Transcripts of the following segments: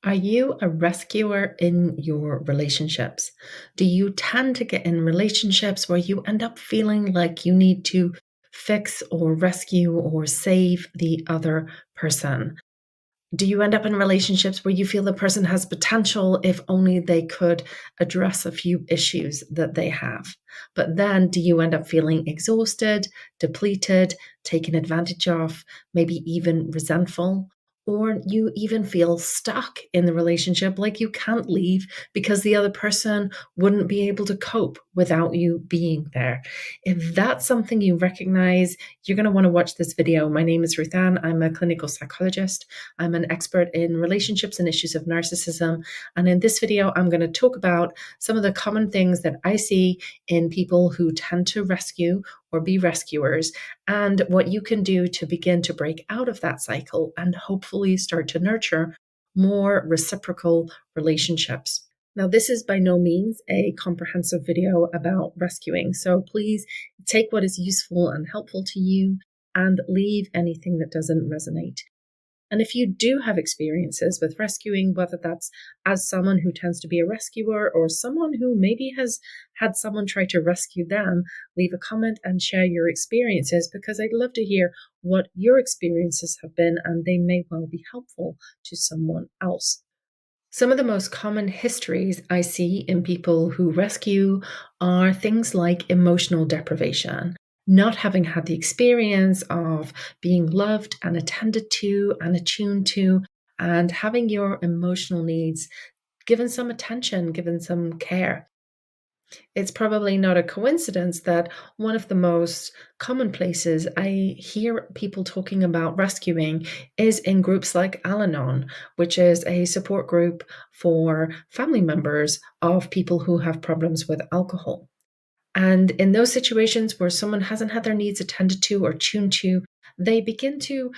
Are you a rescuer in your relationships? Do you tend to get in relationships where you end up feeling like you need to fix or rescue or save the other person? Do you end up in relationships where you feel the person has potential if only they could address a few issues that they have? But then do you end up feeling exhausted, depleted, taken advantage of, maybe even resentful? Or you even feel stuck in the relationship, like you can't leave because the other person wouldn't be able to cope without you being there. If that's something you recognize, you're going to want to watch this video. My name is Ruth Ann. I'm a clinical psychologist. I'm an expert in relationships and issues of narcissism. And in this video, I'm going to talk about some of the common things that I see in people who tend to rescue or be rescuers, and what you can do to begin to break out of that cycle and hopefully start to nurture more reciprocal relationships. Now, this is by no means a comprehensive video about rescuing, so please take what is useful and helpful to you and leave anything that doesn't resonate. And if you do have experiences with rescuing, whether that's as someone who tends to be a rescuer or someone who maybe has had someone try to rescue them, leave a comment and share your experiences, because I'd love to hear what your experiences have been and they may well be helpful to someone else. Some of the most common histories I see in people who rescue are things like emotional deprivation, not having had the experience of being loved and attended to and attuned to, and having your emotional needs given some attention, given some care. It's probably not a coincidence that one of the most common places I hear people talking about rescuing is in groups like Al Anon, which is a support group for family members of people who have problems with alcohol. And in those situations where someone hasn't had their needs attended to or tuned to, they begin to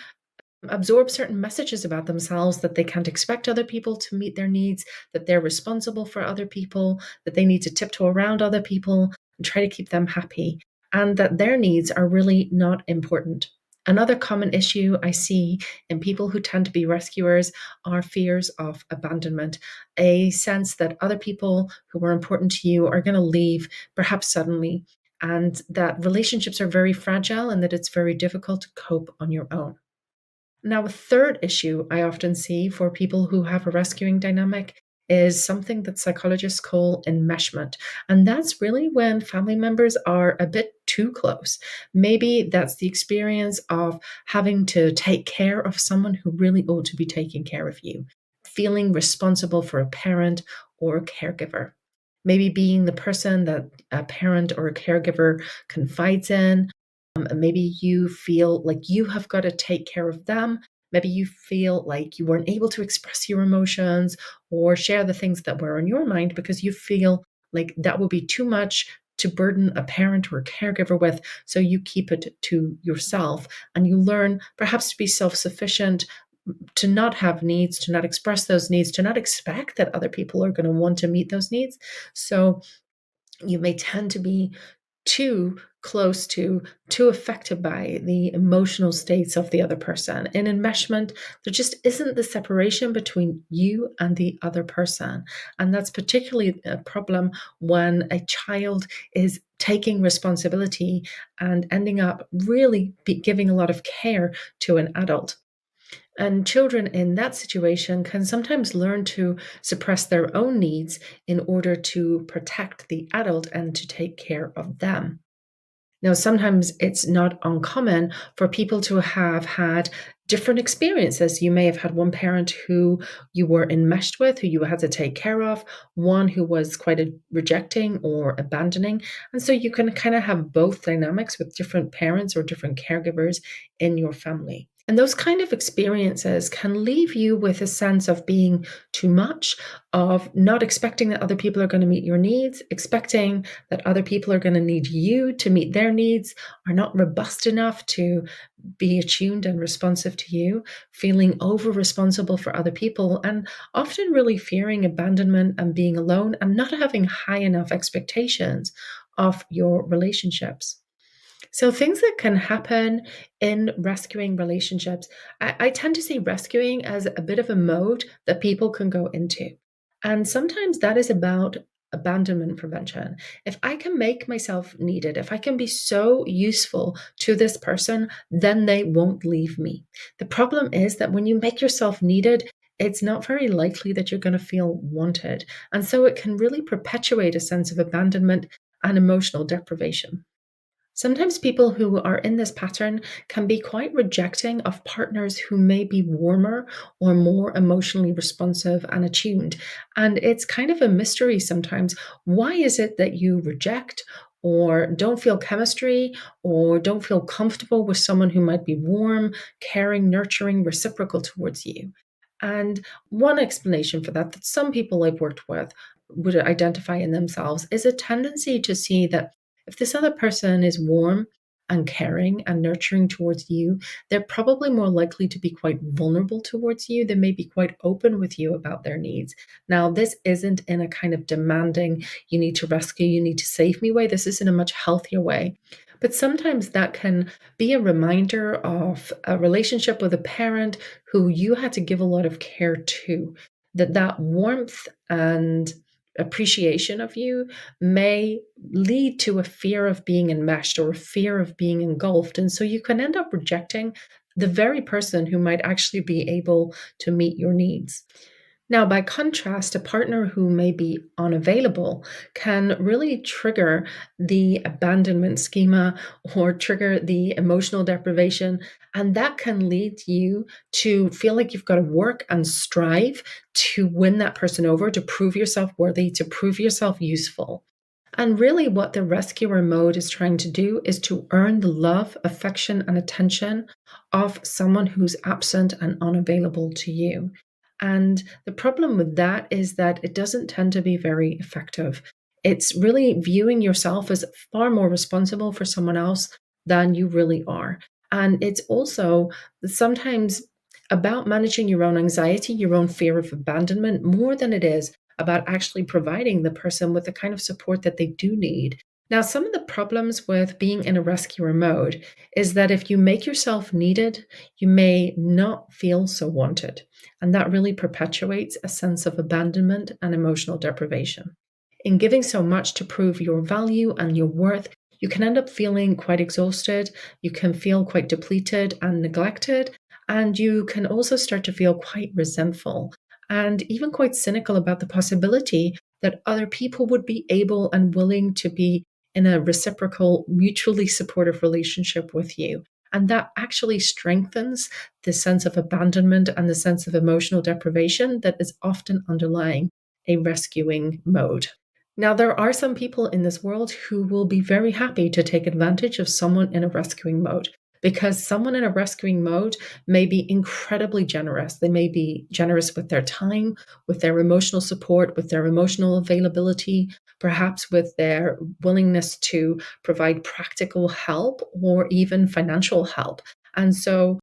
absorb certain messages about themselves that they can't expect other people to meet their needs, that they're responsible for other people, that they need to tiptoe around other people and try to keep them happy, and that their needs are really not important. Another common issue I see in people who tend to be rescuers are fears of abandonment, a sense that other people who are important to you are going to leave, perhaps suddenly, and that relationships are very fragile and that it's very difficult to cope on your own. Now, a third issue I often see for people who have a rescuing dynamic is something that psychologists call enmeshment. And that's really when family members are a bit too close. Maybe that's the experience of having to take care of someone who really ought to be taking care of you, feeling responsible for a parent or a caregiver. Maybe being the person that a parent or a caregiver confides in, maybe you feel like you have got to take care of them. Maybe you feel like you weren't able to express your emotions or share the things that were on your mind because you feel like that would be too much to burden a parent or a caregiver with. So you keep it to yourself and you learn perhaps to be self sufficient, to not have needs, to not express those needs, to not expect that other people are going to want to meet those needs. So you may tend to be too close to, too affected by the emotional states of the other person. In enmeshment, there just isn't the separation between you and the other person. And that's particularly a problem when a child is taking responsibility and ending up really giving a lot of care to an adult. And children in that situation can sometimes learn to suppress their own needs in order to protect the adult and to take care of them. Now, sometimes it's not uncommon for people to have had different experiences. You may have had one parent who you were enmeshed with, who you had to take care of, one who was quite rejecting or abandoning. And so you can kind of have both dynamics with different parents or different caregivers in your family. And those kind of experiences can leave you with a sense of being too much, of not expecting that other people are going to meet your needs, expecting that other people are going to need you to meet their needs, are not robust enough to be attuned and responsive to you, feeling over responsible for other people, and often really fearing abandonment and being alone and not having high enough expectations of your relationships. So, things that can happen in rescuing relationships, I tend to see rescuing as a bit of a mode that people can go into. And sometimes that is about abandonment prevention. If I can make myself needed, if I can be so useful to this person, then they won't leave me. The problem is that when you make yourself needed, it's not very likely that you're going to feel wanted. And so it can really perpetuate a sense of abandonment and emotional deprivation. Sometimes people who are in this pattern can be quite rejecting of partners who may be warmer or more emotionally responsive and attuned. And it's kind of a mystery sometimes. Why is it that you reject or don't feel chemistry or don't feel comfortable with someone who might be warm, caring, nurturing, reciprocal towards you? And one explanation for that, that some people I've worked with would identify in themselves, is a tendency to see that if this other person is warm and caring and nurturing towards you, they're probably more likely to be quite vulnerable towards you. They may be quite open with you about their needs. Now, this isn't in a kind of demanding, you need to rescue, you need to save me way. This is in a much healthier way. But sometimes that can be a reminder of a relationship with a parent who you had to give a lot of care to, that warmth and appreciation of you may lead to a fear of being enmeshed or a fear of being engulfed. And so you can end up rejecting the very person who might actually be able to meet your needs. Now, by contrast, a partner who may be unavailable can really trigger the abandonment schema or trigger the emotional deprivation. And that can lead you to feel like you've got to work and strive to win that person over, to prove yourself worthy, to prove yourself useful. And really, what the rescuer mode is trying to do is to earn the love, affection, and attention of someone who's absent and unavailable to you. And the problem with that is that it doesn't tend to be very effective. It's really viewing yourself as far more responsible for someone else than you really are. And it's also sometimes about managing your own anxiety, your own fear of abandonment, more than it is about actually providing the person with the kind of support that they do need. Now, some of the problems with being in a rescuer mode is that if you make yourself needed, you may not feel so wanted. And that really perpetuates a sense of abandonment and emotional deprivation. In giving so much to prove your value and your worth, you can end up feeling quite exhausted. You can feel quite depleted and neglected. And you can also start to feel quite resentful and even quite cynical about the possibility that other people would be able and willing to be in a reciprocal, mutually supportive relationship with you. And that actually strengthens the sense of abandonment and the sense of emotional deprivation that is often underlying a rescuing mode. Now, there are some people in this world who will be very happy to take advantage of someone in a rescuing mode, because someone in a rescuing mode may be incredibly generous. They may be generous with their time, with their emotional support, with their emotional availability, perhaps with their willingness to provide practical help or even financial help. And so,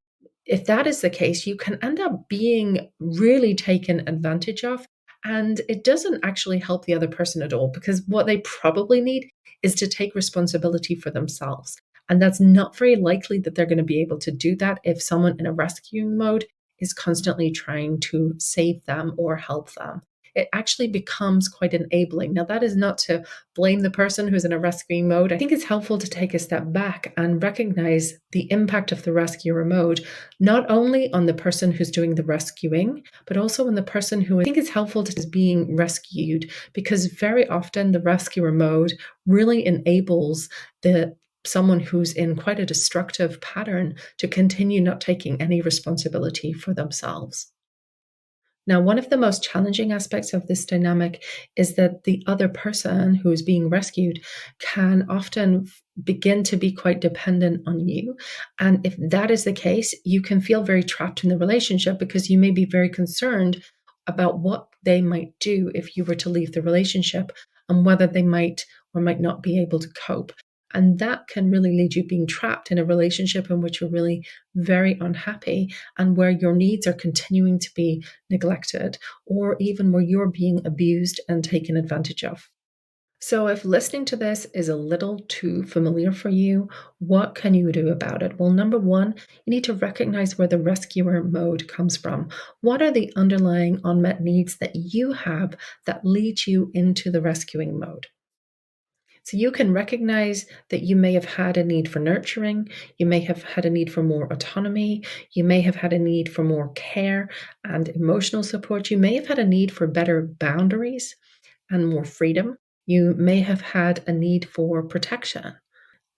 if that is the case, you can end up being really taken advantage of. And it doesn't actually help the other person at all, because what they probably need is to take responsibility for themselves. And that's not very likely that they're going to be able to do that if someone in a rescuing mode is constantly trying to save them or help them. It actually becomes quite enabling. Now, that is not to blame the person who's in a rescuing mode. I think it's helpful to take a step back and recognize the impact of the rescuer mode, not only on the person who's doing the rescuing, but also on the person who I think it's helpful to is being rescued, because very often the rescuer mode really enables the someone who's in quite a destructive pattern to continue not taking any responsibility for themselves. Now, one of the most challenging aspects of this dynamic is that the other person who is being rescued can often begin to be quite dependent on you. And if that is the case, you can feel very trapped in the relationship because you may be very concerned about what they might do if you were to leave the relationship and whether they might or might not be able to cope. And that can really lead you being trapped in a relationship in which you're really very unhappy and where your needs are continuing to be neglected, or even where you're being abused and taken advantage of. So, if listening to this is a little too familiar for you, what can you do about it? Well, number one, you need to recognize where the rescuer mode comes from. What are the underlying unmet needs that you have that lead you into the rescuing mode? So you can recognize that you may have had a need for nurturing, you may have had a need for more autonomy, you may have had a need for more care and emotional support, you may have had a need for better boundaries and more freedom, you may have had a need for protection.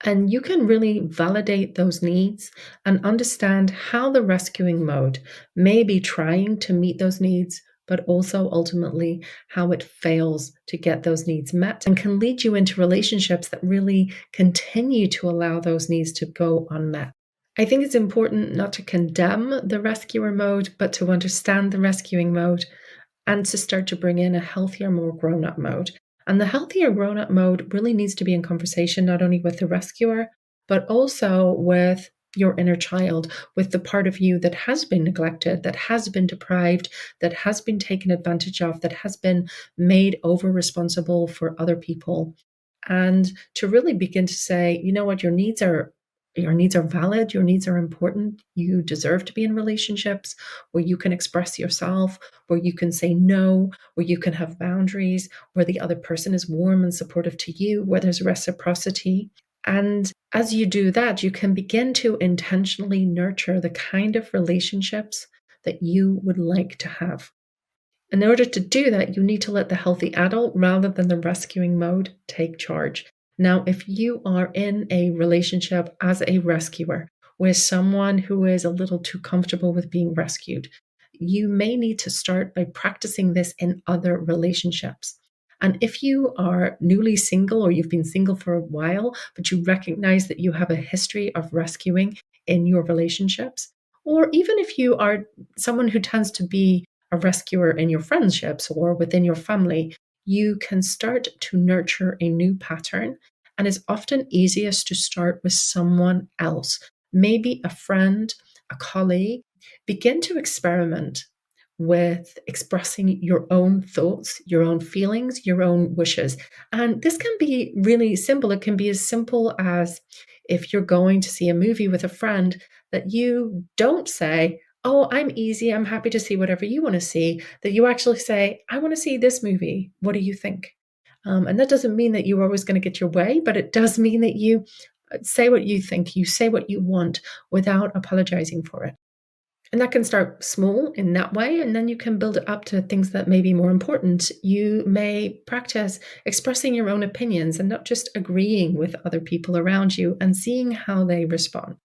And you can really validate those needs and understand how the rescuing mode may be trying to meet those needs, but also ultimately how it fails to get those needs met and can lead you into relationships that really continue to allow those needs to go unmet. I think it's important not to condemn the rescuer mode, but to understand the rescuing mode and to start to bring in a healthier, more grown up mode. And the healthier grown up mode really needs to be in conversation, not only with the rescuer, but also with your inner child, with the part of you that has been neglected, that has been deprived, that has been taken advantage of, that has been made over responsible for other people. And to really begin to say, you know what, your needs are valid, your needs are important. You deserve to be in relationships where you can express yourself, where you can say no, where you can have boundaries, where the other person is warm and supportive to you, where there's reciprocity. And as you do that, you can begin to intentionally nurture the kind of relationships that you would like to have. In order to do that, you need to let the healthy adult rather than the rescuing mode take charge. Now, if you are in a relationship as a rescuer with someone who is a little too comfortable with being rescued, you may need to start by practicing this in other relationships. And if you are newly single or you've been single for a while, but you recognize that you have a history of rescuing in your relationships, or even if you are someone who tends to be a rescuer in your friendships or within your family, you can start to nurture a new pattern. And it's often easiest to start with someone else, maybe a friend, a colleague. Begin to experiment with expressing your own thoughts, your own feelings, your own wishes. And this can be really simple. It can be as simple as if you're going to see a movie with a friend, that you don't say, oh, I'm easy, I'm happy to see whatever you want to see, that you actually say, I want to see this movie. What do you think? And that doesn't mean that you're always going to get your way, but it does mean that you say what you think, you say what you want without apologizing for it. And that can start small in that way, and then you can build it up to things that may be more important. You may practice expressing your own opinions and not just agreeing with other people around you and seeing how they respond.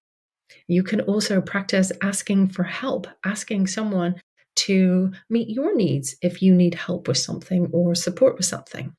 You can also practice asking for help, asking someone to meet your needs if you need help with something or support with something.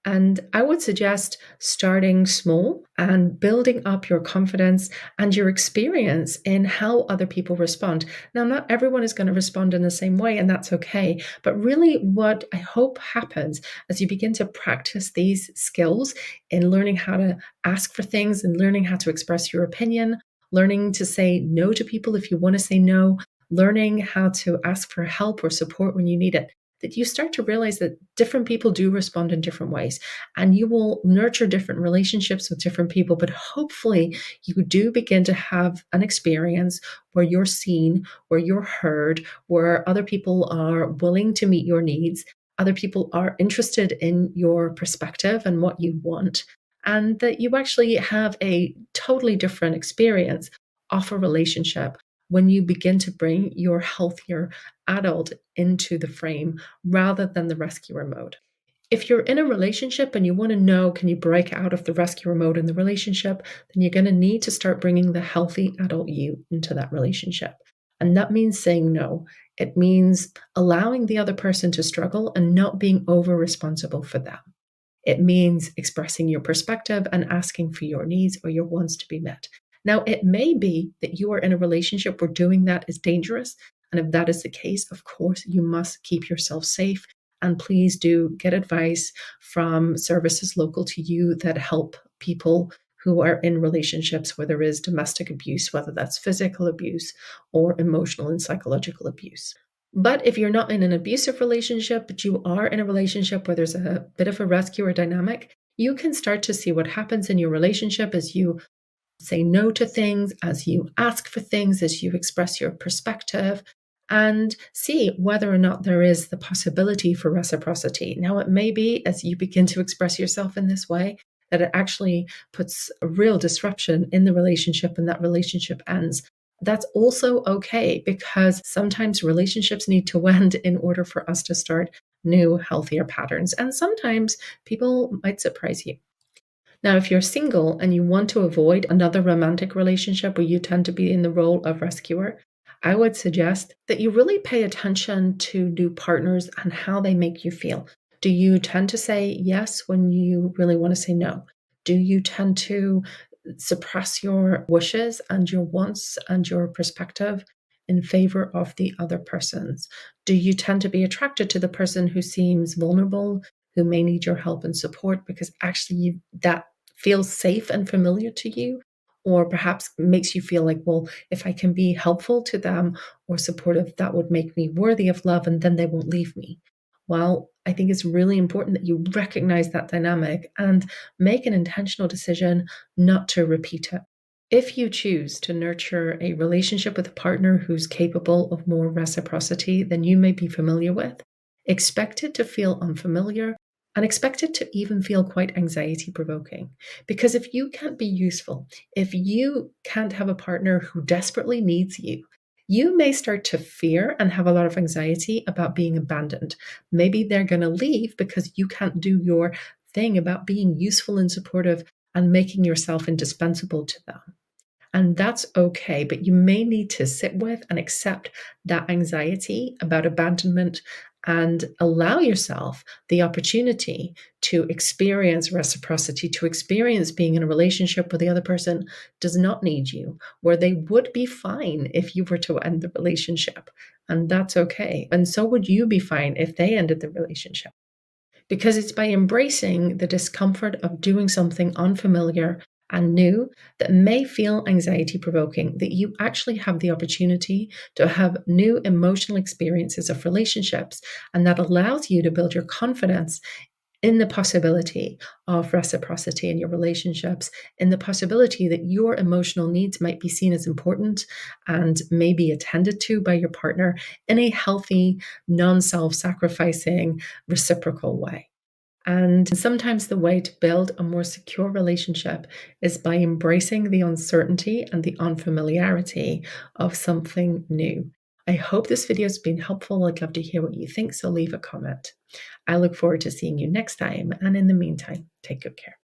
And I would suggest starting small and building up your confidence and your experience in how other people respond. Now, not everyone is going to respond in the same way, and that's okay. But really, what I hope happens as you begin to practice these skills in learning how to ask for things and learning how to express your opinion, learning to say no to people if you want to say no, learning how to ask for help or support when you need it, that you start to realize that different people do respond in different ways, and you will nurture different relationships with different people. But hopefully, you do begin to have an experience where you're seen, where you're heard, where other people are willing to meet your needs, other people are interested in your perspective and what you want, and that you actually have a totally different experience of a relationship when you begin to bring your healthier adult into the frame rather than the rescuer mode. If you're in a relationship and you want to know, can you break out of the rescuer mode in the relationship, then you're going to need to start bringing the healthy adult you into that relationship. And that means saying no. It means allowing the other person to struggle and not being over responsible for them. It means expressing your perspective and asking for your needs or your wants to be met. Now, it may be that you are in a relationship where doing that is dangerous. And if that is the case, of course, you must keep yourself safe. And please do get advice from services local to you that help people who are in relationships where there is domestic abuse, whether that's physical abuse or emotional and psychological abuse. But if you're not in an abusive relationship, but you are in a relationship where there's a bit of a rescuer dynamic, you can start to see what happens in your relationship as you say no to things, as you ask for things, as you express your perspective, and see whether or not there is the possibility for reciprocity. Now, it may be as you begin to express yourself in this way that it actually puts a real disruption in the relationship and that relationship ends. That's also okay because sometimes relationships need to end in order for us to start new, healthier patterns. And sometimes people might surprise you. Now, if you're single and you want to avoid another romantic relationship where you tend to be in the role of rescuer, I would suggest that you really pay attention to new partners and how they make you feel. Do you tend to say yes when you really want to say no? Do you tend to suppress your wishes and your wants and your perspective in favor of the other person's? Do you tend to be attracted to the person who seems vulnerable, who may need your help and support because actually that feels safe and familiar to you, or perhaps makes you feel like, well, if I can be helpful to them or supportive, that would make me worthy of love and then they won't leave me. Well, I think it's really important that you recognize that dynamic and make an intentional decision not to repeat it. If you choose to nurture a relationship with a partner who's capable of more reciprocity than you may be familiar with, expect it to feel unfamiliar and expect it to even feel quite anxiety provoking. Because if you can't be useful, if you can't have a partner who desperately needs you, you may start to fear and have a lot of anxiety about being abandoned. Maybe they're going to leave because you can't do your thing about being useful and supportive and making yourself indispensable to them. And that's okay, but you may need to sit with and accept that anxiety about abandonment and allow yourself the opportunity to experience reciprocity, to experience being in a relationship where the other person does not need you, where they would be fine if you were to end the relationship. And that's okay. And so would you be fine if they ended the relationship, because it's by embracing the discomfort of doing something unfamiliar and new that may feel anxiety provoking that you actually have the opportunity to have new emotional experiences of relationships. And that allows you to build your confidence in the possibility of reciprocity in your relationships, in the possibility that your emotional needs might be seen as important and may be attended to by your partner in a healthy, non self sacrificing, reciprocal way. And sometimes the way to build a more secure relationship is by embracing the uncertainty and the unfamiliarity of something new. I hope this video has been helpful. I'd love to hear what you think, so leave a comment. I look forward to seeing you next time. And in the meantime, take good care.